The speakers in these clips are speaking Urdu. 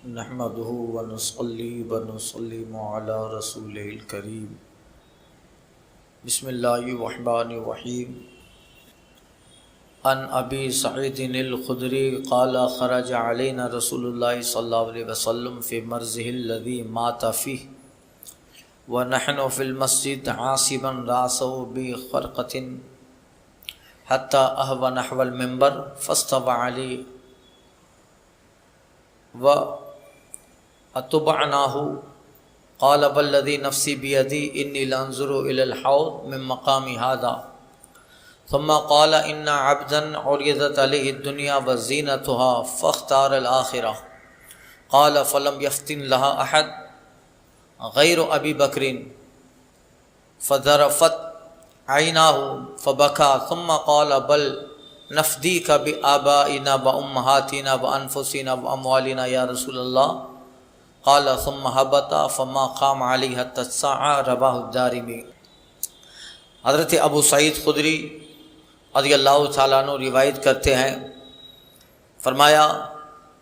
نحمده ونصلي ونسلم على رسوله الكريم بسم الله الرحمن الرحيم عن ابي سعيد الخدري قال خرج علينا رسول الله صلى الله عليه وسلم في مرضه الذي مات فيه ونحن في المسجد عاصبا راسه بخرقة حتى أهوى نحو المنبر فاستوى عليه وأتبعناه قال والذي نفسي بيدي إني لأنظر إلى الحوض من مقام هذا ثم قال إن عبدا عرضت عليه الدنيا وزينتها فاختار الآخرة قال فلم يفتن لها أحد غير أبي بكر فذرفت عيناه فبكى ثم قال بل نفديك بآبائنا وأمهاتنا وأنفسنا وأموالنا يا رسول الله قال ثم هبط فما قام عليه حتى الساعة رواه الدارمي۔ حضرت ابو سعید خدری رضی اللہ تعالیٰ عنہ روایت کرتے ہیں، فرمایا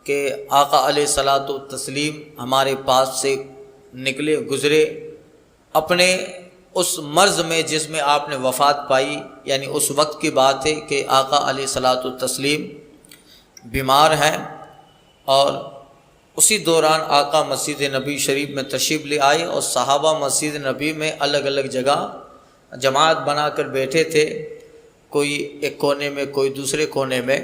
کہ آقا علیہ الصلاۃ والتسلیم ہمارے پاس سے نکلے گزرے اپنے اس مرض میں جس میں آپ نے وفات پائی، یعنی اس وقت کی بات ہے کہ آقا علیہ الصلاۃ والتسلیم بیمار ہیں، اور اسی دوران آقا مسجد نبی شریف میں تشریف لے آئے اور صحابہ مسجد نبی میں الگ الگ جگہ جماعت بنا کر بیٹھے تھے، کوئی ایک کونے میں کوئی دوسرے کونے میں،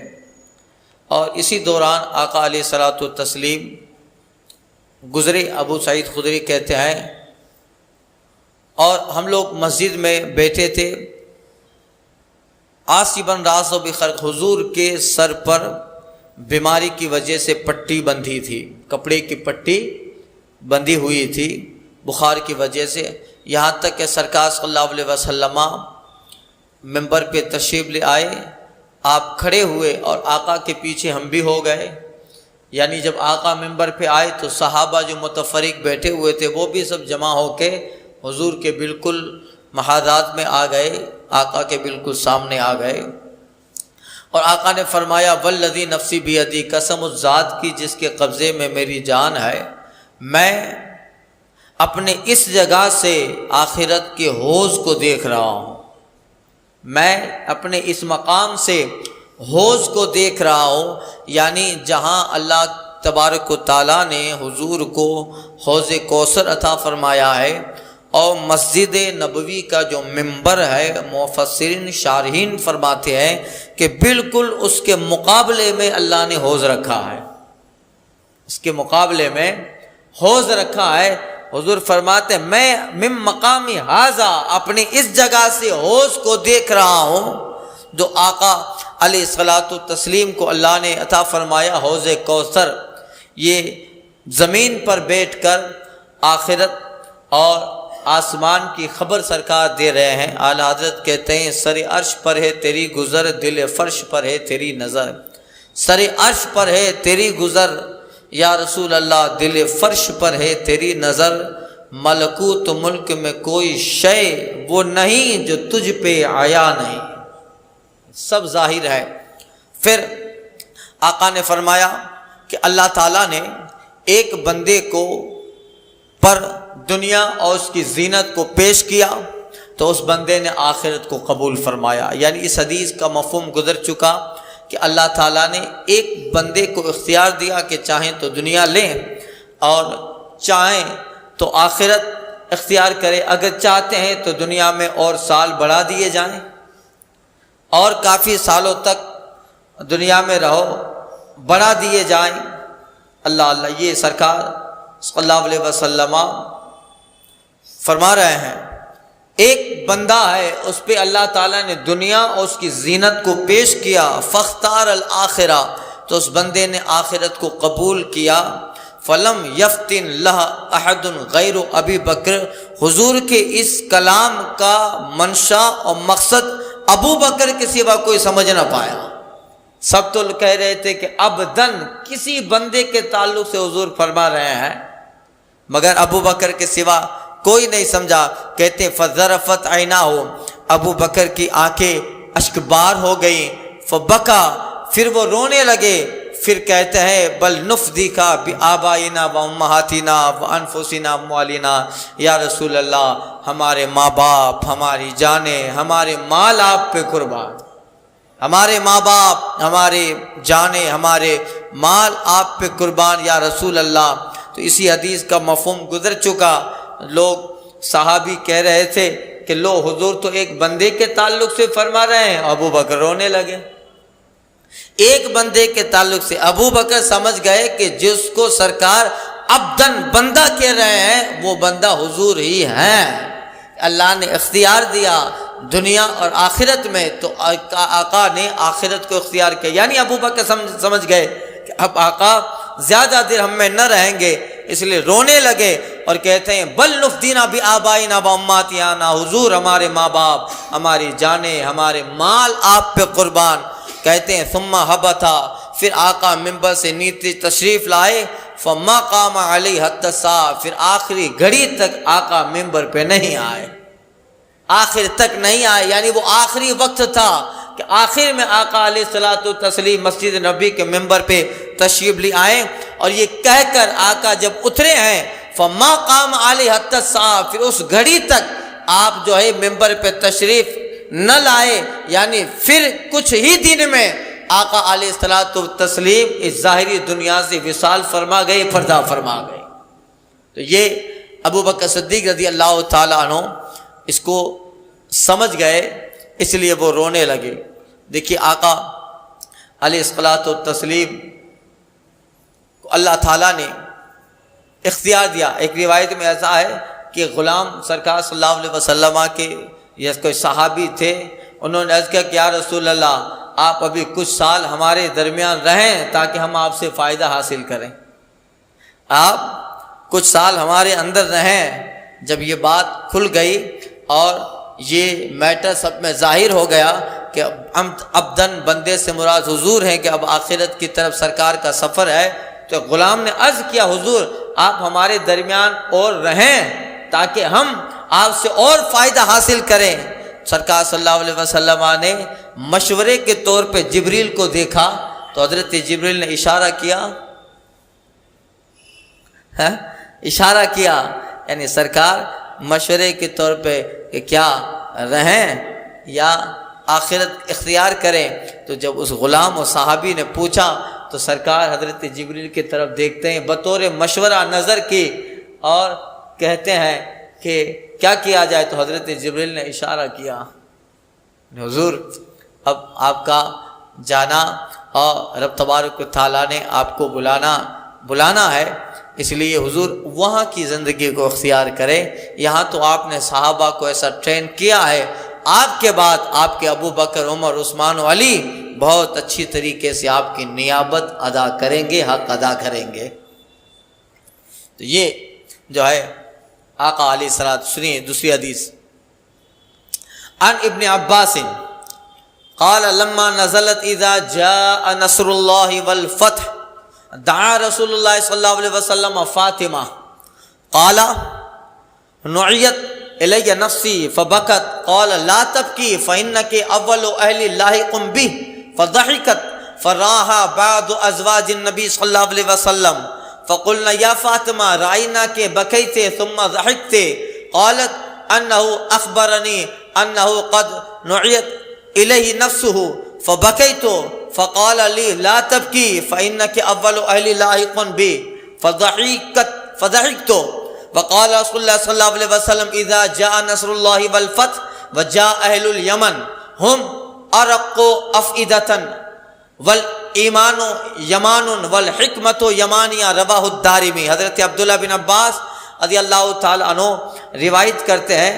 اور اسی دوران آقا علیہ الصلاۃ والتسلیم گزرے۔ ابو سعید خدری کہتے ہیں اور ہم لوگ مسجد میں بیٹھے تھے، عاصباً راس و بخرق، حضور کے سر پر بیماری کی وجہ سے پٹی بندھی تھی، کپڑے کی پٹی بندھی ہوئی تھی بخار کی وجہ سے، یہاں تک کہ سرکار صلی اللہ علیہ وسلم ممبر پہ تشریف لے آئے، آپ کھڑے ہوئے اور آقا کے پیچھے ہم بھی ہو گئے، یعنی جب آقا ممبر پہ آئے تو صحابہ جو متفرق بیٹھے ہوئے تھے وہ بھی سب جمع ہو کے حضور کے بالکل محاذات میں آ گئے، آقا کے بالکل سامنے آ گئے، اور آقا نے فرمایا والذی نفسی بیدی، قسم اس ذات کی جس کے قبضے میں میری جان ہے، میں اپنے اس جگہ سے آخرت کے حوض کو دیکھ رہا ہوں، میں اپنے اس مقام سے حوض کو دیکھ رہا ہوں، یعنی جہاں اللہ تبارک و تعالیٰ نے حضور کو حوض کوثر عطا فرمایا ہے، اور مسجد نبوی کا جو منبر ہے مفسرین شارحین فرماتے ہیں کہ بالکل اس کے مقابلے میں اللہ نے حوض رکھا ہے، اس کے مقابلے میں حوض رکھا ہے۔ حضور فرماتے ہیں میں من مقامی ھذا، اپنی اس جگہ سے حوض کو دیکھ رہا ہوں جو آقا علیہ الصلاۃ والتسلیم کو اللہ نے عطا فرمایا، حوض کوثر۔ یہ زمین پر بیٹھ کر آخرت اور آسمان کی خبر سرکار دے رہے ہیں۔ اعلیٰ حضرت کہتے ہیں سر عرش پر ہے تیری گزر، دل فرش پر ہے تیری نظر، سر عرش پر ہے تیری گزر یا رسول اللہ، دل فرش پر ہے تیری نظر، ملکوت ملک میں کوئی شے وہ نہیں جو تجھ پہ آیا نہیں، سب ظاہر ہے۔ پھر آقا نے فرمایا کہ اللہ تعالیٰ نے ایک بندے کو پر دنیا اور اس کی زینت کو پیش کیا تو اس بندے نے آخرت کو قبول فرمایا، یعنی اس حدیث کا مفہوم گزر چکا کہ اللہ تعالیٰ نے ایک بندے کو اختیار دیا کہ چاہیں تو دنیا لیں اور چاہیں تو آخرت اختیار کرے، اگر چاہتے ہیں تو دنیا میں اور سال بڑھا دیے جائیں اور کافی سالوں تک دنیا میں رہو، بڑھا دیے جائیں۔ اللہ اللہ، یہ سرکار صلی اللہ علیہ وسلم فرما رہے ہیں ایک بندہ ہے اس پہ اللہ تعالیٰ نے دنیا اور اس کی زینت کو پیش کیا، فاختار الآخرہ، تو اس بندے نے آخرت کو قبول کیا، فلم یفتن لہ احد غیر ابی بکر، حضور کے اس کلام کا منشا اور مقصد ابو بکر کے سوا کوئی سمجھ نہ پایا۔ سب تو کہہ رہے تھے کہ ابدن، کسی بندے کے تعلق سے حضور فرما رہے ہیں، مگر ابو بکر کے سوا کوئی نہیں سمجھا۔ کہتے فذرفت عیناہ، ابو بکر کی آنکھیں اشک بار ہو گئیں، فبکا، پھر وہ رونے لگے، پھر کہتے ہیں بل نفدیکا بآبائنا و امہاتنا و انفسنا و اموالنا، یا رسول اللہ ہمارے ماں باپ، ہماری جانیں، ہمارے مال آپ پہ قربان، ہمارے ماں باپ، ہمارے جانیں، ہمارے مال آپ پہ قربان یا رسول اللہ۔ تو اسی حدیث کا مفہوم گزر چکا۔ لوگ صحابی کہہ رہے تھے کہ لو حضور تو ایک بندے کے تعلق سے فرما رہے ہیں، ابو بکر رونے لگے۔ ایک بندے کے تعلق سے ابو بکر سمجھ گئے کہ جس کو سرکار عبدن بندہ کہہ رہے ہیں وہ بندہ حضور ہی ہیں۔ اللہ نے اختیار دیا دنیا اور آخرت میں، تو آقا نے آخرت کو اختیار کیا، یعنی ابو بکر سمجھ گئے کہ اب آقا زیادہ دیر ہم میں نہ رہیں گے، اس لیے رونے لگے اور کہتے ہیں بل نفدینا بآبائنا و امہاتنا، حضور ہمارے ماں باپ، ہماری جانیں، ہمارے مال آپ پہ قربان۔ کہتے ہیں ثم ہبتا، پھر آقا ممبر سے نیچے تشریف لائے، فما قام علیہ حتی الساعہ، پھر آخری گھڑی تک آقا ممبر پہ نہیں آئے، آخر تک نہیں آئے، یعنی وہ آخری وقت تھا کہ آخر میں آقا علیہ الصلوۃ والتسلیم مسجد نبی کے ممبر پہ تشریف لے آئے، اور یہ کہہ کر آقا جب اترے ہیں فما قام علیہ حتی الساعہ، پھر اس گھڑی تک آپ جو ہے ممبر پہ تشریف نہ لائے، یعنی پھر کچھ ہی دن میں آقا علیہ الصلوۃ والتسلیم اس ظاہری دنیا سے وصال فرما گئے، پردہ فرما گئے۔ تو یہ ابو بکر صدیق رضی اللہ تعالیٰ عنہ اس کو سمجھ گئے، اس لیے وہ رونے لگے۔ دیکھیے آقا علیہ الصلوۃ والتسلیم کو اللہ تعالیٰ نے اختیار دیا۔ ایک روایت میں ایسا ہے کہ غلام سرکار صلی اللہ علیہ وسلم کے یا کوئی صحابی تھے، انہوں نے عرض کیا کہ یا رسول اللہ آپ ابھی کچھ سال ہمارے درمیان رہیں تاکہ ہم آپ سے فائدہ حاصل کریں، آپ کچھ سال ہمارے اندر رہیں۔ جب یہ بات کھل گئی اور یہ میٹر سب میں ظاہر ہو گیا کہ عبدن بندے سے مراد حضور ہیں کہ اب آخرت کی طرف سرکار کا سفر ہے، تو غلام نے عرض کیا حضور آپ ہمارے درمیان اور رہیں تاکہ ہم آپ سے اور فائدہ حاصل کریں۔ سرکار صلی اللہ علیہ وسلم نے مشورے کے طور پہ جبریل کو دیکھا تو حضرت جبریل نے اشارہ کیا، اشارہ کیا، یعنی سرکار مشورے کے طور پہ کہ کیا رہیں یا آخرت اختیار کریں۔ تو جب اس غلام و صحابی نے پوچھا تو سرکار حضرت جبریل کی طرف دیکھتے ہیں بطور مشورہ نظر کی اور کہتے ہیں کہ کیا کیا جائے، تو حضرت جبریل نے اشارہ کیا حضور اب آپ کا جانا اور رب تبارک و تعالیٰ نے آپ کو بلانا ہے، اس لیے حضور وہاں کی زندگی کو اختیار کریں۔ یہاں تو آپ نے صحابہ کو ایسا ٹرین کیا ہے، آپ کے بعد آپ کے ابو بکر، عمر، عثمان و علی بہت اچھی طریقے سے آپ کی نیابت ادا کریں گے، حق ادا کریں گے۔ تو یہ جو ہے آقا علیہ الصلوۃ، سنیے دوسری حدیث عن ابن عباس قال لما نزلت اذا جاء نصر الله والفتح دعا رسول الله صلی اللہ علیہ وسلم فاطمہ قال نعیت الی نفسی فبکت قال لا تبکی فإنك اول اہل لاحق به فضحکت فراها بعض ازواج النبی صلی اللہ علیہ وسلم فقلنا یا فاطمہ رأیناک بکیت ثم ضحکت قالت انه اخبرنی انه قد نعیت الیہ نفسه فبکیت فقال لي لا تبكي فإنك أول أهل لاحق به فضحكت وقال رسول الله صلى الله عليه وسلم إذا جاء نصر الله والفتح وجاء أهل اليمن هم أرق أفئدة والإيمان يمان والحكمة يمانية رواہ الدارمی۔ حضرت عبداللہ بن عباس رضی اللہ تعالی عنہ روایت کرتے ہیں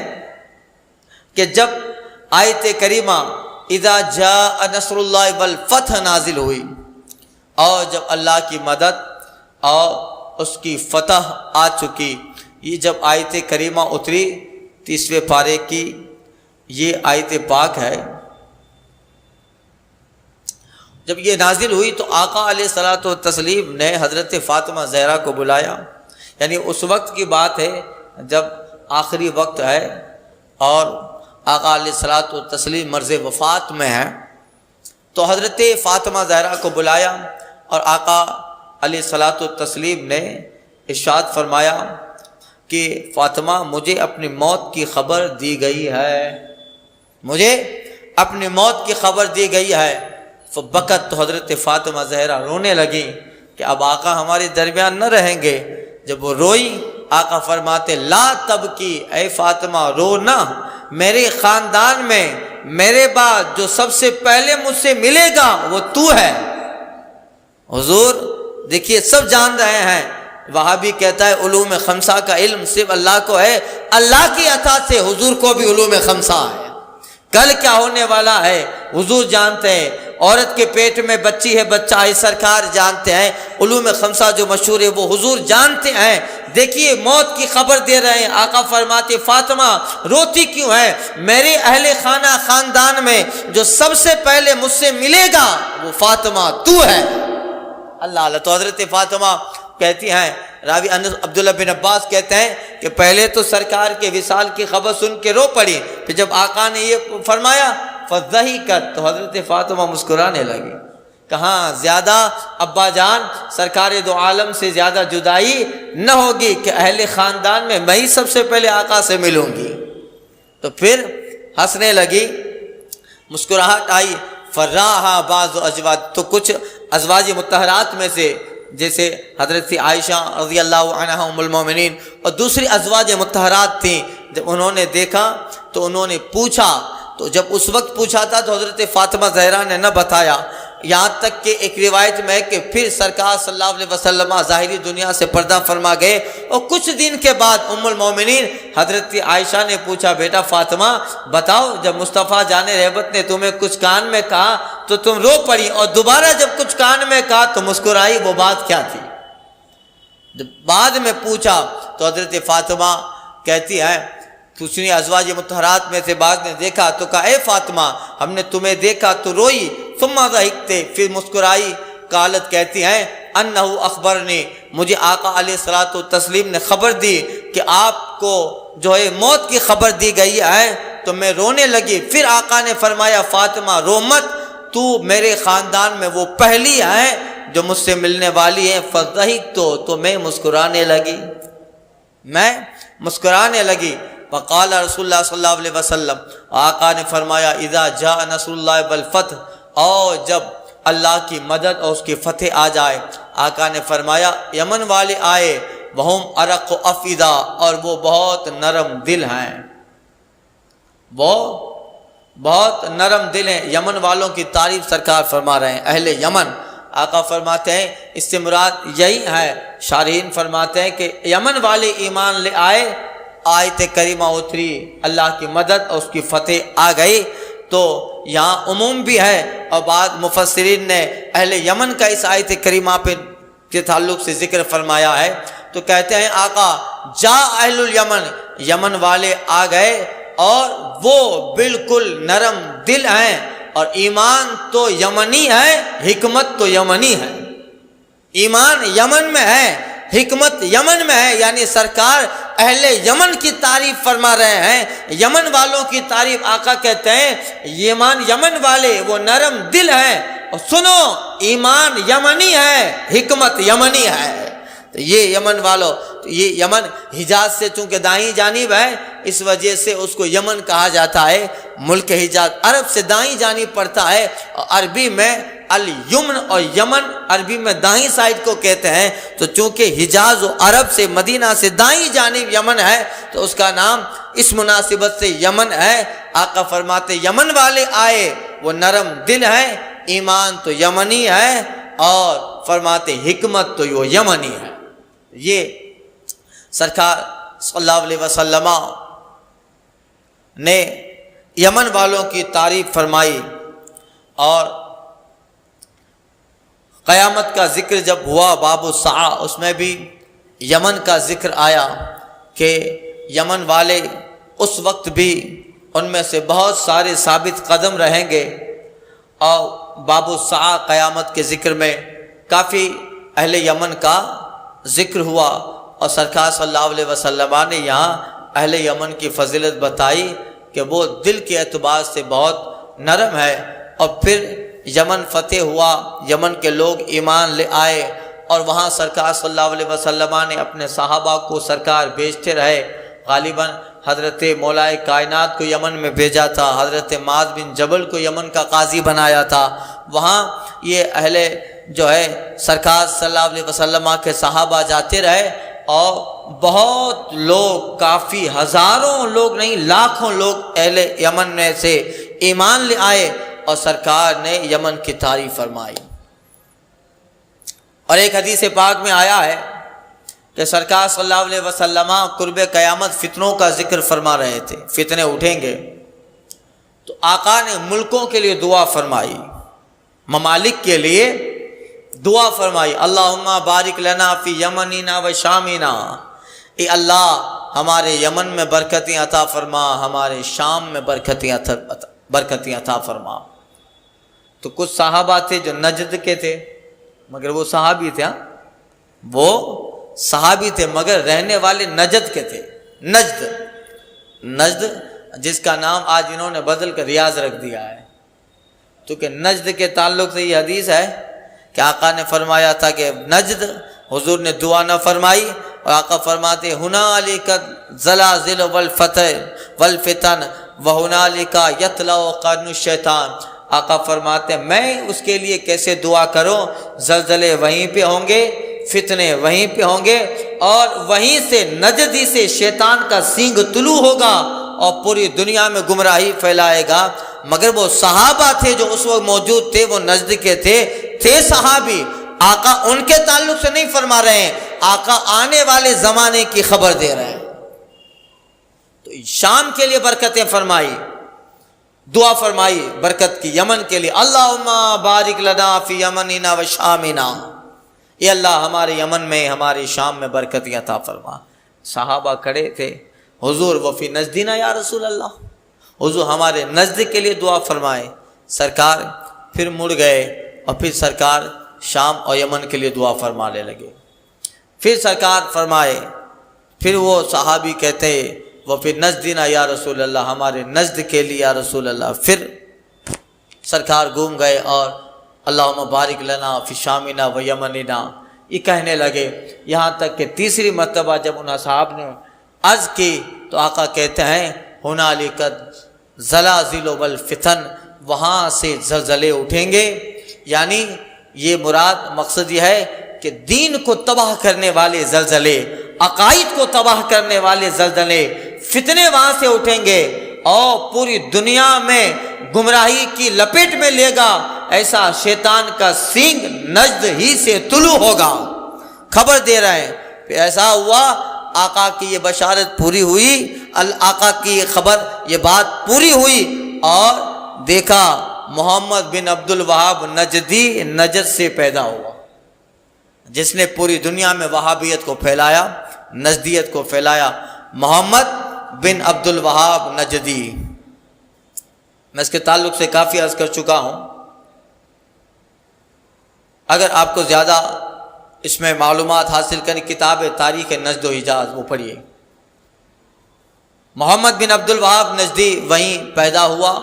کہ جب آیت کریمہ اذا جاء نصر اللہ والفتح نازل ہوئی اور جب اللہ کی مدد اور اس کی فتح آ چکی، یہ جب آیت کریمہ اتری 30ویں پارے کی یہ آیت پاک ہے، جب یہ نازل ہوئی تو آقا علیہ الصلوۃ والتسلیم نے حضرت فاطمہ زہرا کو بلایا، یعنی اس وقت کی بات ہے جب آخری وقت ہے اور آقا علیہ الصلوۃ والتسلیم مرض وفات میں ہیں، تو حضرت فاطمہ زہرا کو بلایا اور آقا علیہ الصلاۃ والتسلیم نے ارشاد فرمایا کہ فاطمہ مجھے اپنی موت کی خبر دی گئی ہے، مجھے اپنی موت کی خبر دی گئی ہے۔ فبکت، تو حضرت فاطمہ زہرا رونے لگی کہ اب آقا ہمارے درمیان نہ رہیں گے۔ جب وہ روئی آقا فرماتے لا تبکی، اے فاطمہ رو نہ، میرے خاندان میں میرے بعد جو سب سے پہلے مجھ سے ملے گا وہ تو ہے۔ حضور دیکھیے سب جان رہے ہیں، وہابی کہتا ہے علوم خمسہ کا علم صرف اللہ کو ہے، اللہ کی عطا سے حضور کو بھی علوم خمسہ ہے۔ کل کیا ہونے والا ہے حضور جانتے ہیں، عورت کے پیٹ میں بچی ہے بچہ ہے سرکار جانتے ہیں، علوم خمسہ جو مشہور ہے وہ حضور جانتے ہیں۔ دیکھیے موت کی خبر دے رہے ہیں، آقا فرماتے فاطمہ روتی کیوں ہے؟ میرے اہل خانہ خاندان میں جو سب سے پہلے مجھ سے ملے گا وہ فاطمہ تو ہے۔ اللہ اللہ، تو حضرت فاطمہ کہتی ہیں، راوی عبداللہ بن عباس کہتے ہیں کہ پہلے تو سرکار کے وصال کی خبر سن کے رو پڑی، پھر جب آقا نے یہ فرمایا فضحکت، تو حضرت فاطمہ مسکرانے لگی۔ کہاں زیادہ ابا جان سرکار دو عالم سے زیادہ جدائی نہ ہوگی کہ اہل خاندان میں میں ہی سب سے پہلے آقا سے ملوں گی، تو پھر ہنسنے لگی، مسکراہٹ آئی۔ فراہا بعض ازواج، تو کچھ ازواج مطہرات میں سے جیسے حضرت عائشہ رضی اللہ عنہا ام المومنین اور دوسری ازواج مطہرات تھیں، جب انہوں نے دیکھا تو انہوں نے پوچھا، تو جب اس وقت پوچھا تھا تو حضرت فاطمہ زہرا نے نہ بتایا، یہاں تک کہ ایک روایت میں ہے کہ پھر سرکار صلی اللہ علیہ وسلم ظاہری دنیا سے پردہ فرما گئے، اور کچھ دن کے بعد ام المومنین حضرت عائشہ نے پوچھا بیٹا فاطمہ بتاؤ، جب مصطفیٰ جان رحمت نے تمہیں کچھ کان میں کہا تو تم رو پڑی، اور دوبارہ جب کچھ کان میں کہا تو مسکرائی، وہ بات کیا تھی؟ جب بعد میں پوچھا تو حضرت فاطمہ کہتی ہے، دوسری ازواج مطہرات میں سے بعض نے دیکھا تو کہا اے فاطمہ ہم نے تمہیں دیکھا تو روئی، ثم ضحکتے، پھر مسکرائی۔ قالت کہتی ہیں انہ اخبرنی، مجھے آقا علیہ الصلوۃ والتسلیم نے خبر دی کہ آپ کو جو ہے موت کی خبر دی گئی ہے، تو میں رونے لگی۔ پھر آقا نے فرمایا فاطمہ رو مت، تو میرے خاندان میں وہ پہلی ہے جو مجھ سے ملنے والی ہیں۔ فضحکت، تو میں مسکرانے لگی، میں مسکرانے لگی۔ وقال رسول اللہ صلی اللہ علیہ وسلم، آقا نے فرمایا اذا جاء نصر اللہ والفتح، اور جب اللہ کی مدد اور اس کی فتح آ جائے، آقا نے فرمایا یمن والے آئے، وہم ارق افئدہ، اور وہ بہت نرم دل ہیں، وہ بہت نرم دل ہیں۔ یمن والوں کی تعریف سرکار فرما رہے ہیں، اہل یمن۔ آقا فرماتے ہیں اس سے مراد یہی ہے، شارحین فرماتے ہیں کہ یمن والے ایمان لے آئے، آیت کریمہ اتری، اللہ کی مدد اور اس کی فتح آ گئی، تو یہاں عموم بھی ہے، اور بعض مفسرین نے اہل یمن کا اس آیت کریمہ پہ کے تعلق سے ذکر فرمایا ہے، تو کہتے ہیں آقا جا اہل الیمن، یمن والے آ گئے اور وہ بالکل نرم دل ہیں، اور ایمان تو یمنی ہے، حکمت تو یمنی ہے، ایمان یمن میں ہے، حکمت یمن میں ہے، یعنی سرکار اہل یمن کی تعریف فرما رہے ہیں، یمن والوں کی تعریف آقا کہتے ہیں ایمان یمن والے وہ نرم دل ہیں، اور سنو ایمان یمنی ہے، حکمت یمنی ہے۔ تو یہ یمن والوں، تو یہ یمن حجاز سے چونکہ دائیں جانب ہے، اس وجہ سے اس کو یمن کہا جاتا ہے۔ ملک حجاز عرب سے دائیں جانب پڑتا ہے، اور عربی میں الیمن اور یمن عربی میں دائیں سائڈ کو کہتے ہیں، تو چونکہ حجاز و عرب سے مدینہ سے دائیں جانب یمن ہے تو اس کا نام اس مناسبت سے یمن ہے۔ آقا فرماتے یمن والے آئے وہ نرم دل ہیں، ایمان تو یمنی ہے، اور فرماتے حکمت تو وہ یمنی ہے۔ یہ سرکار صلی اللہ علیہ وسلم نے یمن والوں کی تعریف فرمائی، اور قیامت کا ذکر جب ہوا باب الساعہ، اس میں بھی یمن کا ذکر آیا کہ یمن والے اس وقت بھی ان میں سے بہت سارے ثابت قدم رہیں گے، اور باب الساعہ قیامت کے ذکر میں کافی اہل یمن کا ذکر ہوا، اور سرکار صلی اللہ علیہ وسلم نے یہاں اہل یمن کی فضیلت بتائی کہ وہ دل کے اعتبار سے بہت نرم ہے، اور پھر یمن فتح ہوا، یمن کے لوگ ایمان لے آئے، اور وہاں سرکار صلی اللہ علیہ وسلم نے اپنے صحابہ کو سرکار بھیجتے رہے۔ غالباً حضرت مولائے کائنات کو یمن میں بھیجا تھا، حضرت معاذ بن جبل کو یمن کا قاضی بنایا تھا۔ وہاں یہ اہل جو ہے سرکار صلی اللہ علیہ وسلم کے صحابہ جاتے رہے، اور بہت لوگ، کافی ہزاروں لوگ نہیں لاکھوں لوگ اہل یمن میں سے ایمان لے آئے، اور سرکار نے یمن کی تعریف فرمائی۔ اور ایک حدیث پاک میں آیا ہے کہ سرکار صلی اللہ علیہ وسلم قرب قیامت فتنوں کا ذکر فرما رہے تھے، فتنے اٹھیں گے، تو آقا نے ملکوں کے لیے دعا فرمائی، ممالک کے لیے دعا فرمائی، اللہم بارک لنا فی یمننا و شامنا، اے اللہ ہمارے یمن میں برکتیں عطا فرما، ہمارے شام میں برکتیں عطا فرما۔ تو کچھ صحابہ تھے جو نجد کے تھے، مگر وہ صحابی تھے، وہ صحابی تھے مگر رہنے والے نجد کے تھے۔ نجد جس کا نام آج انہوں نے بدل کر ریاض رکھ دیا ہے، کیونکہ نجد کے تعلق سے یہ حدیث ہے کہ آقا نے فرمایا تھا کہ نجد، حضور نے دعا نہ فرمائی، اور آقا فرماتے ہنالک الزلازل والفتن وہنالک یطلع قرن الشیطان۔ آقا فرماتے ہیں میں اس کے لیے کیسے دعا کروں، زلزلے وہیں پہ ہوں گے، فتنے وہیں پہ ہوں گے، اور وہیں سے نجدی سے شیطان کا سینگ طلوع ہوگا اور پوری دنیا میں گمراہی پھیلائے گا۔ مگر وہ صحابہ تھے جو اس وقت موجود تھے، وہ نجد کے تھے صحابی۔ آقا ان کے تعلق سے نہیں فرما رہے ہیں، آقا آنے والے زمانے کی خبر دے رہے ہیں۔ تو شام کے لیے برکتیں فرمائی، دعا فرمائی برکت کی یمن کے لیے، اللہم بارک لنا فی یمننا و شامنا، اے اللہ ہمارے یمن میں، ہماری شام میں برکتیں عطا فرما۔ صحابہ کھڑے تھے، حضور وفی نجدنا یا رسول اللہ، حضور ہمارے نجد کے لیے دعا فرمائے۔ سرکار پھر مڑ گئے، اور پھر سرکار شام اور یمن کے لیے دعا فرمانے لگے۔ پھر سرکار فرمائے، پھر وہ صحابی کہتے وہ پھر نجدنا یا رسول اللہ، ہمارے نجد کے لیے یا رسول اللہ۔ پھر سرکار گھوم گئے اور اللہم بارک لنا فی شامنا و یمننا یہ کہنے لگے، یہاں تک کہ تیسری مرتبہ جب ان اصحاب نے عرض کی تو آقا کہتے ہیں ہنالک الزلازل والفتن، وہاں سے زلزلے اٹھیں گے۔ یعنی یہ مراد، مقصد یہ ہے کہ دین کو تباہ کرنے والے زلزلے، عقائد کو تباہ کرنے والے زلزلے، فتنے وہاں سے اٹھیں گے، اور پوری دنیا میں گمراہی کی لپیٹ میں لے گا، ایسا شیطان کا سینگ نجد ہی سے طلوع ہوگا۔ خبر دے رہے ہیں۔ پھر ایسا ہوا، آقا کی یہ بشارت پوری ہوئی، آقا کی یہ خبر، یہ بات پوری ہوئی، اور دیکھا محمد بن عبد الوہاب نجدی نجد سے پیدا ہوا، جس نے پوری دنیا میں وہابیت کو پھیلایا، نجدیت کو پھیلایا، محمد بن عبد الوہاب نجدی۔ میں اس کے تعلق سے کافی عرض کر چکا ہوں، اگر آپ کو زیادہ اس میں معلومات حاصل کریں، کتاب تاریخ نجد و حجاز وہ پڑھیے۔ محمد بن عبد الوہاب نجدی وہیں پیدا ہوا،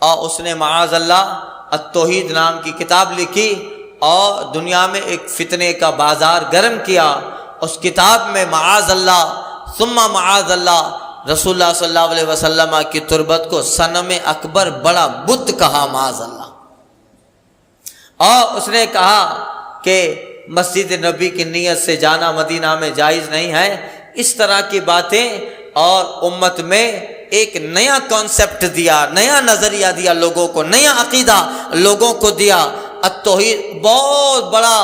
اور اس نے معاذ اللہ التوحید نام کی کتاب لکھی، اور دنیا میں ایک فتنے کا بازار گرم کیا۔ اس کتاب میں معاذ اللہ ثم معاذ اللہ رسول اللہ صلی اللہ علیہ وسلم کی تربت کو صنم اکبر، بڑا بت کہا، معاذ اللہ۔ اور اس نے کہا کہ مسجد نبی کی نیت سے جانا مدینہ میں جائز نہیں ہے۔ اس طرح کی باتیں، اور امت میں ایک نیا کانسیپٹ دیا، نیا نظریہ دیا لوگوں کو، نیا عقیدہ لوگوں کو دیا۔ التوحید بہت بڑا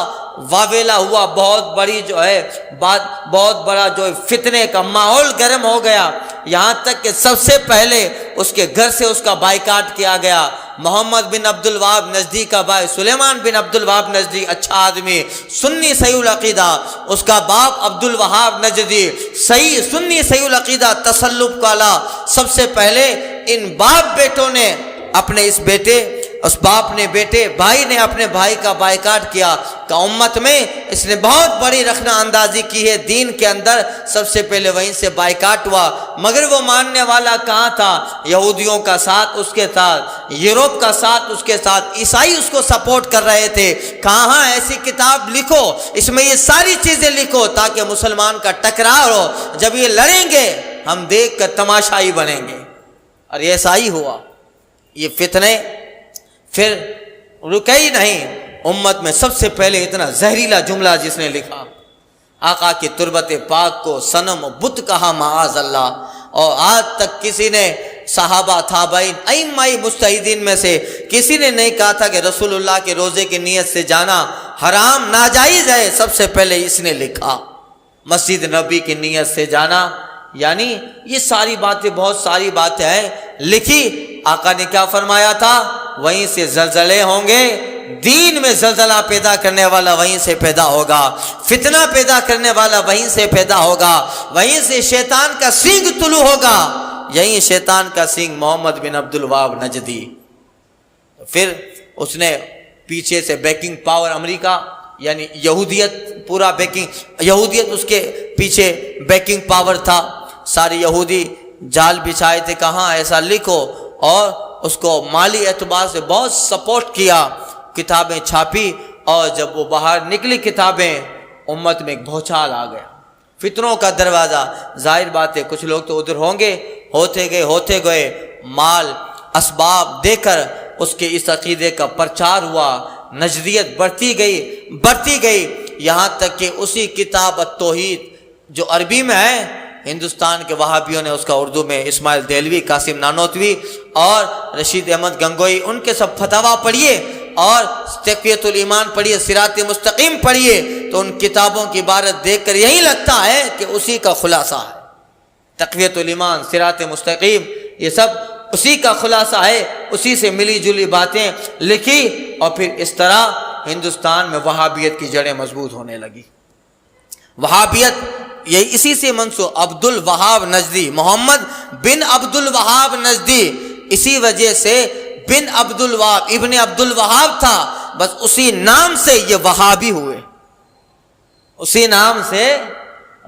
واویلا ہوا، بہت بڑی جو ہے بات، بہت بڑا جو فتنے کا ماحول گرم ہو گیا، یہاں تک کہ سب سے پہلے اس کے گھر سے اس کا بائیکاٹ کیا گیا۔ محمد بن عبد الوہاب نجدی کا بھائی سلیمان بن عبد الوہاب نجدی اچھا آدمی، سنی صحیح العقیدہ، اس کا باپ عبد الوہاب نجدی صحیح سنی صحیح العقیدہ، تسلط والا۔ سب سے پہلے ان باپ بیٹوں نے اپنے اس بیٹے اس باپ نے بیٹے بھائی نے اپنے بھائی کا بائیکاٹ کیا کہ امت میں اس نے بہت بڑی رخنہ اندازی کی ہے دین کے اندر، سب سے پہلے وہیں سے بائیکاٹ ہوا۔ مگر وہ ماننے والا کہاں تھا؟ یہودیوں کا ساتھ اس کے ساتھ، یورپ کا ساتھ اس کے ساتھ، عیسائی اس کو سپورٹ کر رہے تھے۔ کہاں ایسی کتاب لکھو، اس میں یہ ساری چیزیں لکھو تاکہ مسلمان کا ٹکراؤ ہو، جب یہ لڑیں گے ہم دیکھ کر تماشائی بنیں گے۔ اور ایسا ہی ہوا۔ یہ فتنے پھر رکے ہی نہیں۔ امت میں سب سے پہلے اتنا زہریلا جملہ جس نے لکھا، آقا کی تربت پاک کو صنم و بت کہا معاذ اللہ، اور آج تک کسی نے صحابہ تابعین ائمہ مجتہدین میں سے کسی نے نہیں کہا تھا کہ رسول اللہ کے روزے کی نیت سے جانا حرام ناجائز ہے۔ سب سے پہلے اس نے لکھا مسجد نبی کی نیت سے جانا، یعنی یہ ساری باتیں، بہت ساری باتیں ہیں لکھی۔ آقا نے کیا فرمایا تھا؟ وہیں سے زلزلے ہوں گے، دین میں زلزلہ پیدا کرنے والا وہیں سے پیدا ہوگا، فتنہ پیدا کرنے والا وہیں سے پیدا ہوگا، وہیں سے شیطان کا سینگ طلوع ہوگا۔ یہی شیطان کا سینگ محمد بن عبد الوہاب نجدی۔ پھر اس نے پیچھے سے بیکنگ پاور امریکہ، یعنی یہودیت، پورا بیکنگ، یہودیت اس کے پیچھے بیکنگ پاور تھا۔ سارے یہودی جال بچھائے تھے، کہاں ایسا لکھو، اور اس کو مالی اعتبار سے بہت سپورٹ کیا، کتابیں چھاپی، اور جب وہ باہر نکلی کتابیں، امت میں ایک بھوچال آ گیا، فتنوں کا دروازہ۔ ظاہر بات ہے کچھ لوگ تو ادھر ہوں گے، ہوتے گئے مال اسباب دے کر اس کے اس عقیدے کا پرچار ہوا، نجدیت بڑھتی گئی، یہاں تک کہ اسی کتاب التوحید جو عربی میں ہے، ہندوستان کے وہابیوں نے اس کا اردو میں اسماعیل دہلوی، قاسم نانوتوی اور رشید احمد گنگوئی، ان کے سب فتاوا پڑھیے اور تقویۃ الایمان پڑھیے، صراط مستقیم پڑھیے، تو ان کتابوں کی عبارت دیکھ کر یہی لگتا ہے کہ اسی کا خلاصہ ہے۔ تقویۃ الایمان، صراط مستقیم، یہ سب اسی کا خلاصہ ہے، اسی سے ملی جلی باتیں لکھی، اور پھر اس طرح ہندوستان میں وہابیت کی جڑیں مضبوط ہونے لگی۔ وہابیت یہ اسی سے منسوب، عبد الوہاب نجدی، محمد بن عبد الوہاب نجدی، اسی وجہ سے بن عبد الوہاب، ابن عبد الوہاب تھا، بس اسی نام سے یہ وہابی ہوئے، اسی نام سے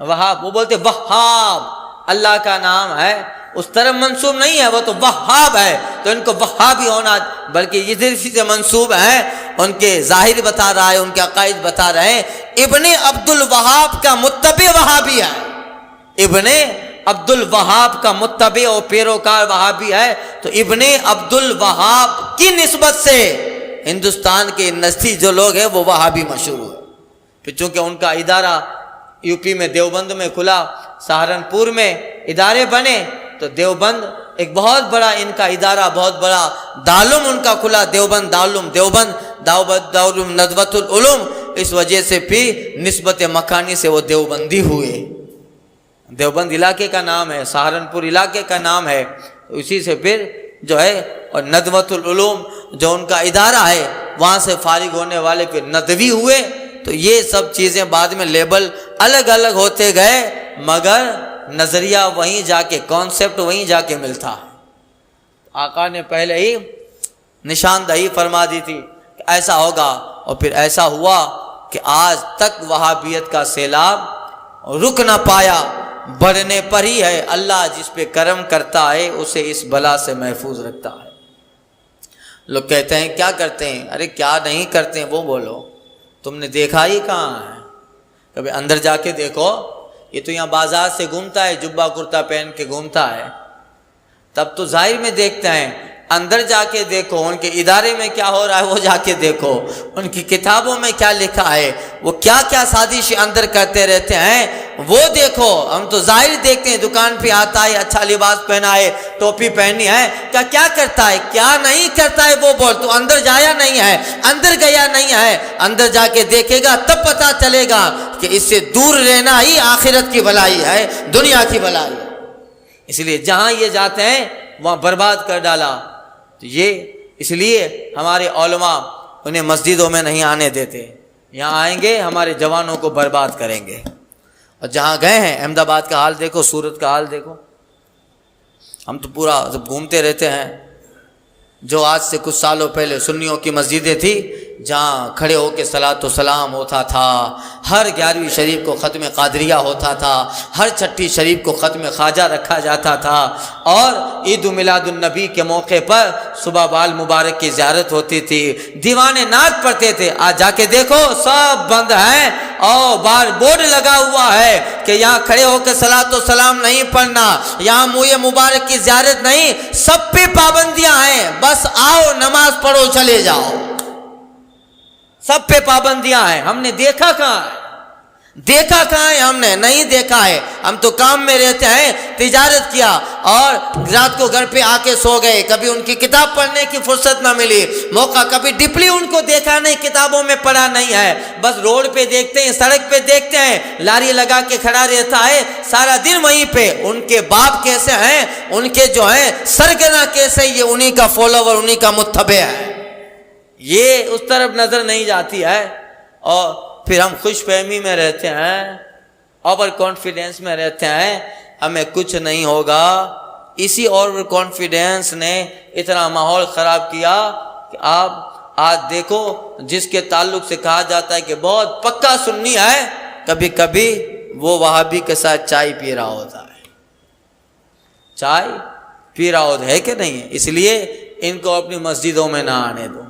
وہاب۔ وہ بولتے وہاب اللہ کا نام ہے، اس طرف منسوب نہیں ہے، وہ تو وہاب ہے، تو ان کو وہابی ہونا، بلکہ یہ اسی سے منسوب ہے، ان کے ظاہر بتا رہا ہے، ان کے عقائد بتا رہے ہیں۔ ابن عبد الوہاب کا متبع وہابی ہے، ابن عبد الوہاب کا متبع اور پیروکار وہابی ہے، تو ابن عبد الوہاب کی نسبت سے ہندوستان کے نزدیک جو لوگ ہیں وہ وہابی مشہور ہوئے۔ پھر چونکہ ان کا ادارہ یوپی میں دیوبند میں کھلا، سہارنپور میں ادارے بنے، تو دیوبند ایک بہت بڑا ان کا ادارہ، بہت بڑا دارالعلوم ان کا کھلا، دیوبند دارالعلوم ندوۃ العلوم، اس وجہ سے پھر نسبت مکانی سے وہ دیوبندی ہوئے۔ دیوبند علاقے کا نام ہے، سہارنپور علاقے کا نام ہے، اسی سے پھر جو ہے، اور ندوۃ العلوم جو ان کا ادارہ ہے، وہاں سے فارغ ہونے والے پھر ندوی ہوئے۔ تو یہ سب چیزیں بعد میں لیبل الگ الگ ہوتے گئے، مگر نظریہ وہیں جا کے، کانسیپٹ وہیں جا کے ملتا ہے۔ آقا نے پہلے ہی نشاندہی فرما دی تھی کہ ایسا ہوگا، اور پھر ایسا ہوا کہ آج تک وہابیت کا سیلاب رک نہ پایا، بڑھنے پر ہی ہے۔ اللہ جس پہ کرم کرتا ہے اسے اس بلا سے محفوظ رکھتا ہے۔ لوگ کہتے ہیں کیا کرتے ہیں؟ ارے کیا نہیں کرتے ہیں وہ بولو، تم نے دیکھا ہی کہاں ہے؟ کبھی اندر جا کے دیکھو، یہ تو یہاں بازار سے گھومتا ہے، جبہ کرتا پہن کے گھومتا ہے، تب تو ظاہر میں دیکھتے ہیں، اندر جا کے دیکھو، ان کے ادارے میں کیا ہو رہا ہے وہ جا کے دیکھو، ان کی کتابوں میں کیا لکھا ہے، وہ کیا کیا سازش اندر کرتے رہتے ہیں وہ دیکھو۔ ہم تو ظاہر دیکھتے ہیں، دکان پہ آتا ہے، اچھا لباس پہنا ہے، ٹوپی پہنی ہے، کیا کرتا ہے، کیا نہیں کرتا ہے وہ بول، تو اندر جایا نہیں ہے، اندر گیا نہیں ہے، اندر جا کے دیکھے گا تب پتہ چلے گا کہ اس سے دور رہنا ہی آخرت کی بھلائی ہے، دنیا کی بھلائی ہے۔ اس لیے جہاں یہ جاتے ہیں وہاں برباد کر ڈالا۔ تو یہ اس لیے ہمارے علماء انہیں مسجدوں میں نہیں آنے دیتے، یہاں آئیں گے ہمارے جوانوں کو برباد کریں گے۔ اور جہاں گئے ہیں، احمد آباد کا حال دیکھو، سورت کا حال دیکھو، ہم تو پورا جب گھومتے رہتے ہیں، جو آج سے کچھ سالوں پہلے سنیوں کی مسجدیں تھیں جہاں کھڑے ہو کے صلاۃ و سلام ہوتا تھا، ہر 11ویں شریف کو ختم قادریہ ہوتا تھا، ہر چھٹی شریف کو ختم خواجہ رکھا جاتا تھا، اور عید میلاد النبی کے موقع پر صبح بال مبارک کی زیارت ہوتی تھی، دیوانے نعت پڑھتے تھے۔ آج جا کے دیکھو سب بند ہیں، اور باہر بورڈ لگا ہوا ہے کہ یہاں کھڑے ہو کے صلاۃ و سلام نہیں پڑھنا، یہاں منہ مبارک کی زیارت نہیں، سب پہ پابندیاں ہیں، بس آؤ نماز پڑھو چلے جاؤ، سب پہ پابندیاں ہیں۔ ہم نے دیکھا کہاں ہے؟ دیکھا کہاں ہے؟ ہم نے نہیں دیکھا ہے۔ ہم تو کام میں رہتے ہیں، تجارت کیا اور رات کو گھر پہ آ کے سو گئے، کبھی ان کی کتاب پڑھنے کی فرصت نہ ملی، موقع کبھی ڈپلی ان کو دیکھا نہیں، کتابوں میں پڑھا نہیں ہے، بس روڈ پہ دیکھتے ہیں، سڑک پہ دیکھتے ہیں، لاری لگا کے کھڑا رہتا ہے سارا دن وہیں پہ۔ ان کے باپ کیسے ہیں، ان کے جو ہیں سرگنا کیسے، یہ انہی کا فالوور، انہی کا متبع ہے، یہ اس طرف نظر نہیں جاتی ہے۔ اور پھر ہم خوش فہمی میں رہتے ہیں، اوور کانفیڈنس میں رہتے ہیں، ہمیں کچھ نہیں ہوگا۔ اسی اوور کانفیڈنس نے اتنا ماحول خراب کیا کہ آپ آج دیکھو جس کے تعلق سے کہا جاتا ہے کہ بہت پکا سنی ہے، کبھی کبھی وہ وہابی کے ساتھ چائے پی رہا ہوتا ہے، چائے پی رہا ہوتا ہے کہ نہیں ہے؟ اس لیے ان کو اپنی مسجدوں میں نہ آنے دو۔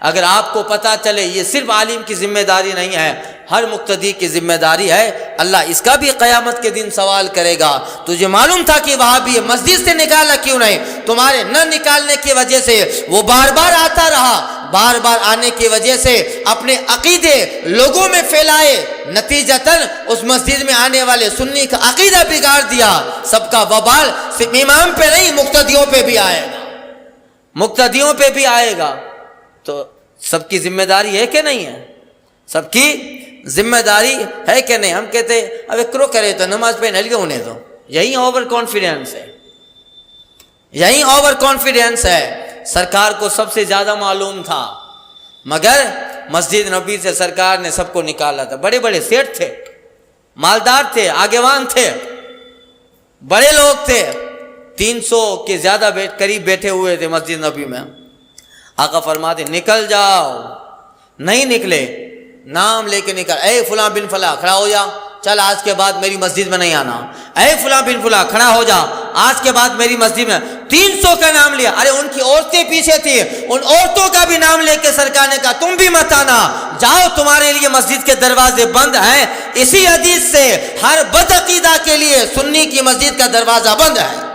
اگر آپ کو پتہ چلے یہ صرف عالم کی ذمہ داری نہیں ہے، ہر مقتدی کی ذمہ داری ہے، اللہ اس کا بھی قیامت کے دن سوال کرے گا۔ تجھے معلوم تھا کہ وہاں بھی مسجد سے نکالا کیوں نہیں؟ تمہارے نہ نکالنے کی وجہ سے وہ بار بار آتا رہا، بار بار آنے کی وجہ سے اپنے عقیدے لوگوں میں پھیلائے، نتیجتاً اس مسجد میں آنے والے سنی کا عقیدہ بگاڑ دیا۔ سب کا وبال صرف امام پہ نہیں، مقتدیوں پہ بھی آئے گا، مقتدیوں پہ بھی آئے گا۔ تو سب کی ذمہ داری ہے کہ نہیں ہے؟ سب کی ذمہ داری ہے کہ نہیں؟ ہم کہتے ہیں اب کرو کرے تو نماز پہ نل ہونے دو، یہی اوور کانفیڈنس ہے، یہی اوور کانفیڈنس ہے۔ سرکار کو سب سے زیادہ معلوم تھا، مگر مسجد نبی سے سرکار نے سب کو نکالا تھا۔ بڑے بڑے سیٹ تھے، مالدار تھے، آگےوان تھے، بڑے لوگ تھے، 300 کے زیادہ قریب بیٹھے ہوئے تھے مسجد نبی میں۔ آقا فرماتے نکل جاؤ، نہیں نکلے، نام لے کے نکل، اے فلاں بن فلاں کھڑا ہو جا، چل آج کے بعد میری مسجد میں نہیں آنا، اے فلاں بن فلاں کھڑا ہو جا، آج کے بعد میری مسجد میں۔ 300 کا نام لیا، ارے ان کی عورتیں پیچھے تھی، ان عورتوں کا بھی نام لے کے سرکار نے کہا تم بھی مت آنا، جاؤ تمہارے لیے مسجد کے دروازے بند ہیں۔ اسی حدیث سے ہر بدعقیدہ کے لیے سنی کی مسجد کا دروازہ بند ہے،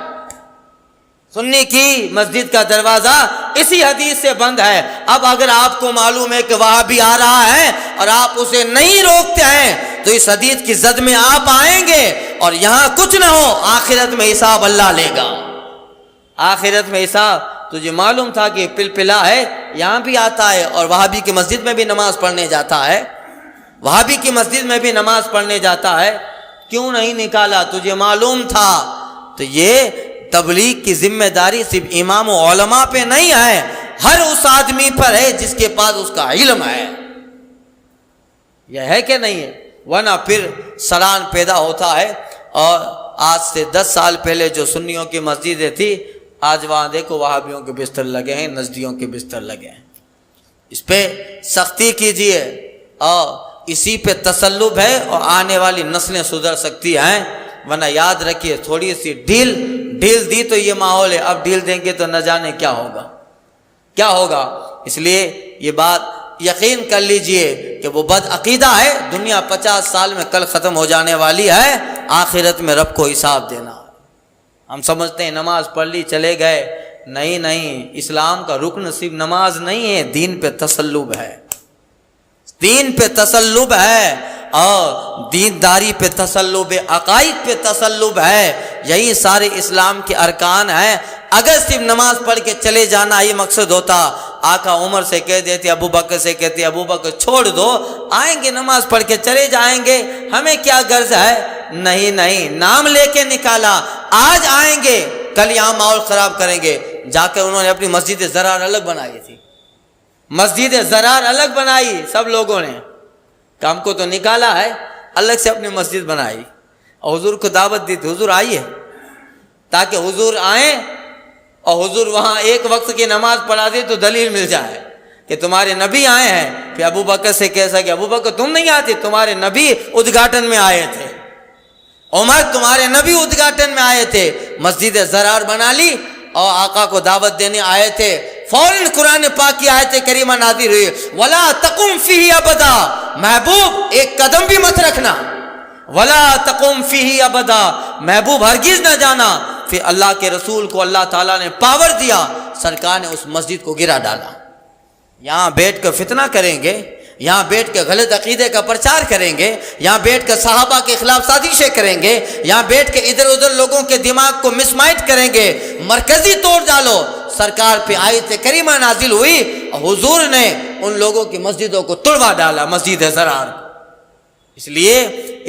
سنی کی مسجد کا دروازہ اسی حدیث سے بند ہے۔ اب اگر آپ کو معلوم ہے کہ وہاں بھی آ رہا ہے اور آپ اسے نہیں روکتے ہیں تو اس حدیث کی زد میں آپ آئیں گے، اور یہاں کچھ نہ ہو، آخرت میں حساب اللہ لے گا، آخرت میں حساب۔ تجھے معلوم تھا کہ پلپلا ہے، یہاں بھی آتا ہے اور وہابی کی مسجد میں بھی نماز پڑھنے جاتا ہے، وہابی کی مسجد میں بھی نماز پڑھنے جاتا ہے، کیوں نہیں نکالا؟ تجھے معلوم تھا۔ تو یہ تبلیغ کی ذمہ داری صرف امام و علماء پہ نہیں ہے، ہر اس آدمی پر ہے جس کے پاس اس کا علم ہے، یہ ہے کہ نہیں ہے؟ ورنہ پھر سڑان پیدا ہوتا ہے۔ اور آج سے 10 سال پہلے جو سنیوں کی مسجدیں تھی، آج وہاں دیکھو وہابیوں کے بستر لگے ہیں، نزدیوں کے بستر لگے ہیں۔ اس پہ سختی کیجیے، اور اسی پہ تسلب ہے، اور آنے والی نسلیں سدھر سکتی ہیں۔ ورنہ یاد رکھیے تھوڑی سی ڈھیل دی تو یہ ماحول ہے، اب ڈھیل دیں گے تو نہ جانے کیا ہوگا، کیا ہوگا۔ اس لیے یہ بات یقین کر لیجئے کہ وہ بد عقیدہ ہے، دنیا 50 سال میں کل ختم ہو جانے والی ہے، آخرت میں رب کو حساب دینا۔ ہم سمجھتے ہیں نماز پڑھ لی چلے گئے، نہیں، اسلام کا رکن صرف نماز نہیں ہے، دین پہ تسلب ہے، دین پہ تسلب ہے، اور دینداری پہ تسلب ہے، عقائد پہ تسلب ہے، یہی سارے اسلام کے ارکان ہیں۔ اگر صرف نماز پڑھ کے چلے جانا یہ مقصد ہوتا، آقا عمر سے کہہ دیتے، ابو بکر سے کہتے، ابو بکر چھوڑ دو، آئیں گے نماز پڑھ کے چلے جائیں گے، ہمیں کیا غرض ہے؟ نہیں، نام لے کے نکالا، آج آئیں گے کل یہاں ماحول خراب کریں گے۔ جا کر انہوں نے اپنی مسجد زرار الگ بنائی تھی، مسجد زرار الگ بنائی، سب لوگوں نے کام کو تو نکالا ہے، الگ سے اپنی مسجد بنائی، اور حضور کو دعوت دی تھی، حضور آئیے، تاکہ حضور آئیں اور حضور وہاں ایک وقت کی نماز پڑھا دے تو دلیل مل جائے کہ تمہارے نبی آئے ہیں، پھر ابو بکر سے کیسا کہ ابو بکر تم نہیں آتے، تمہارے نبی ادگھاٹن میں آئے تھے، عمر تمہارے نبی ادگھاٹن میں آئے تھے، مسجد زرار بنا لی اور آقا کو دعوت دینے آئے تھے، فوراً قرآن پاک کی آیت کریمہ نازل ہوئی، ولا تقم فیہ ابدا، محبوب ایک قدم بھی مت رکھنا، ولا تقم فیہ ابدا، محبوب ہرگز نہ جانا۔ پھر اللہ کے رسول کو اللہ تعالیٰ نے پاور دیا، سرکار نے اس مسجد کو گرا ڈالا۔ یہاں بیٹھ کر فتنہ کریں گے، یہاں بیٹھ کے غلط عقیدے کا پرچار کریں گے، یہاں بیٹھ کر صحابہ کے خلاف سازشیں کریں گے، یہاں بیٹھ کے ادھر ادھر لوگوں کے دماغ کو مسمائٹ کریں گے، مرکزی توڑ ڈالو۔ سرکار پہ آیت کریمہ نازل ہوئی، حضور نے ان لوگوں کی مسجدوں کو توڑوا ڈالا، مسجد زرار۔ اس لیے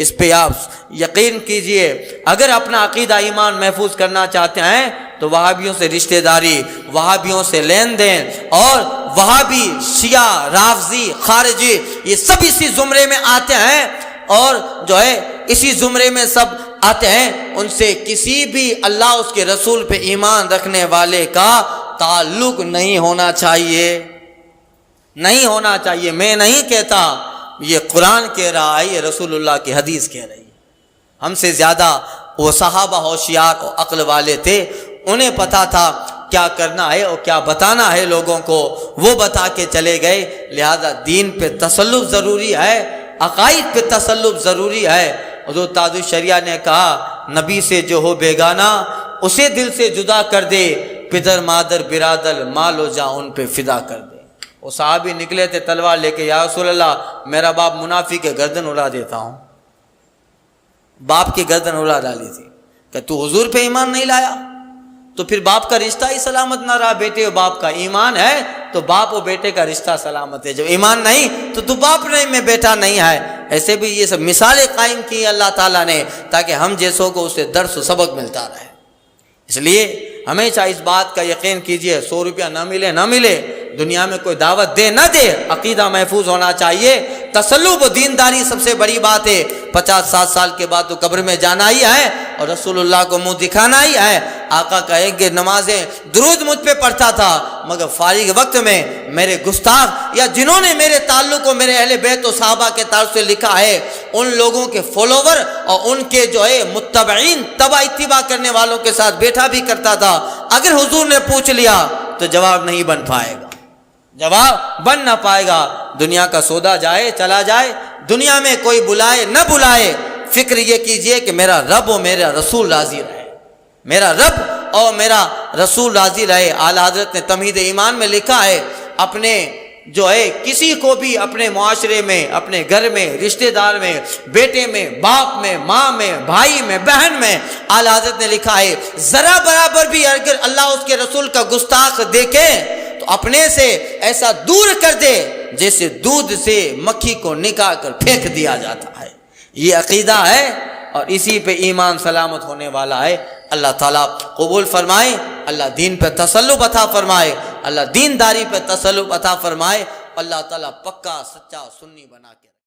اس پہ آپ یقین کیجئے، اگر اپنا عقیدہ ایمان محفوظ کرنا چاہتے ہیں تو وہابیوں سے رشتہ داری، وہابیوں سے لین دین، اور وہابی، شیعہ، رافضی، خارجی یہ سب اسی زمرے میں آتے ہیں، اور جو ہے اسی زمرے میں سب آتے ہیں، ان سے کسی بھی اللہ اس کے رسول پہ ایمان رکھنے والے کا تعلق نہیں ہونا چاہیے، نہیں ہونا چاہیے۔ میں نہیں کہتا، یہ قرآن کہہ رہا ہے، یہ رسول اللہ کی حدیث کہہ رہی ہے۔ ہم سے زیادہ وہ صحابہ ہوشیار اور عقل والے تھے، انہیں پتا تھا کیا کرنا ہے اور کیا بتانا ہے لوگوں کو، وہ بتا کے چلے گئے۔ لہذا دین پہ تسلط ضروری ہے، عقائد پہ تسلط ضروری ہے۔ حضور تاج الشریعہ نے کہا، نبی سے جو ہو بیگانہ اسے دل سے جدا کر دے، پدر مادر برادر مال و جاں ان پہ فدا کر دے۔ وہ صحابی نکلے تھے تلوار لے کے، یا رسول اللہ میرا باپ منافق ہے، گردن اڑا دیتا ہوں۔ باپ کی گردن اڑا ڈالی تھی کہ تو حضور پہ ایمان نہیں لایا تو پھر باپ کا رشتہ ہی سلامت نہ رہا۔ بیٹے اور باپ کا ایمان ہے تو باپ اور بیٹے کا رشتہ سلامت ہے، جب ایمان نہیں تو باپ نہیں میں بیٹا نہیں ہے۔ ایسے بھی یہ سب مثالیں قائم کی اللہ تعالیٰ نے تاکہ ہم جیسوں کو اسے درس و سبق ملتا رہے۔ اس لیے ہمیشہ اس بات کا یقین کیجئے، 100 روپیہ نہ ملے نہ ملے، دنیا میں کوئی دعوت دے نہ دے، عقیدہ محفوظ ہونا چاہیے۔ تسلط و دینداری سب سے بڑی بات ہے۔ 50-60 سال کے بعد تو قبر میں جانا ہی ہے اور رسول اللہ کو منہ دکھانا ہی ہے۔ آقا کہیں گے نمازیں درود مجھ پہ پڑھتا تھا، مگر فارغ وقت میں میرے گستاخ یا جنہوں نے میرے تعلق کو میرے اہل بیت و صحابہ کے تعلق سے لکھا ہے، ان لوگوں کے فالوور اور ان کے جو ہے متبعین، اتباع کرنے والوں کے ساتھ بیٹھا بھی کرتا تھا۔ اگر حضور نے پوچھ لیا تو جواب نہیں بن پائے گا، جواب بن نہ پائے گا۔ دنیا کا سودا جائے چلا جائے، دنیا میں کوئی بلائے نہ بلائے، فکر یہ کیجئے کہ میرا رب اور میرا رسول راضی رہے، میرا رب اور میرا رسول راضی رہے۔ اعلیٰ حضرت نے تمہید ایمان میں لکھا ہے، اپنے جو ہے کسی کو بھی اپنے معاشرے میں، اپنے گھر میں، رشتہ دار میں، بیٹے میں، باپ میں، ماں میں، بھائی میں، بہن میں، اعلیٰ حضرت نے لکھا ہے ذرا برابر بھی اگر اللہ اس کے رسول کا گستاخ دیکھے تو اپنے سے ایسا دور کر دے جیسے دودھ سے مکھی کو نکال کر پھینک دیا جاتا ہے۔ یہ عقیدہ ہے اور اسی پہ ایمان سلامت ہونے والا ہے۔ اللہ تعالیٰ قبول فرمائے، اللہ دین پہ تسلط عطا فرمائے، اللہ دینداری پہ تسلط عطا فرمائے، اللہ تعالیٰ پکا سچا سنی بنا کے